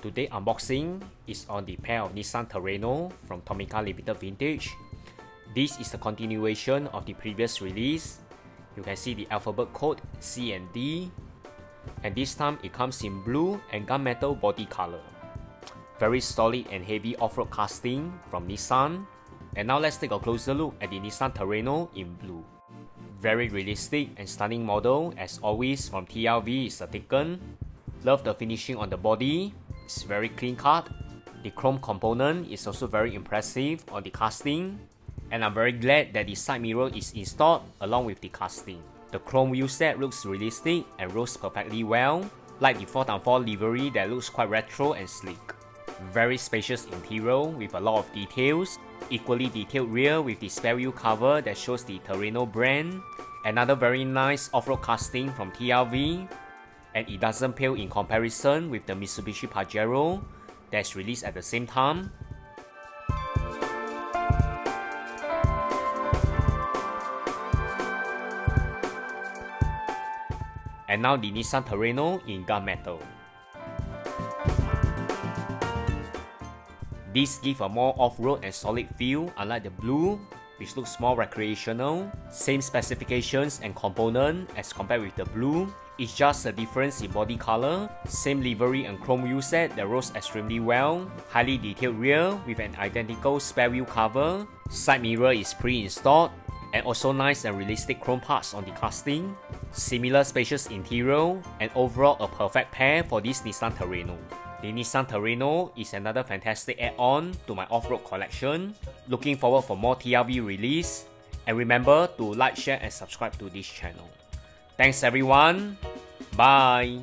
Today's unboxing is on the pair of Nissan Terrano from Tomica Limited Vintage. This is the continuation of the previous release. You can see the alphabet code C and D, and this time it comes in blue and gunmetal body color. Very solid and heavy off-road casting from Nissan. And now let's take a closer look at the Nissan Terrano in blue. Very realistic and stunning model as always from TLV is a Taken. Love the finishing on the body. It's very clean cut. The chrome component is also very impressive on the casting. And I'm very glad that the side mirror is installed along with the casting. The chrome wheel set looks realistic and rolls perfectly well, like the 4x4 livery that looks quite retro and sleek. Very spacious interior with a lot of details. Equally detailed rear with the spare wheel cover that shows the Terrano brand. Another very nice off-road casting from TLV. And it doesn't pale in comparison with the Mitsubishi Pajero that's released at the same time. And now the Nissan Terrano in gunmetal. This gives a more off-road and solid feel unlike the blue, which looks more recreational. Same specifications and component as compared with the blue. It's just a difference in body color. Same livery and chrome wheel set that rolls extremely well. Highly detailed rear with an identical spare wheel cover. Side mirror is pre-installed. And also nice and realistic chrome parts on the casting. Similar spacious interior. And overall a perfect pair for this Nissan Terrano. The Nissan Terrano is another fantastic add-on to my off-road collection. Looking forward for more TLV release. And remember to like, share and subscribe to this channel. Thanks everyone. Bye.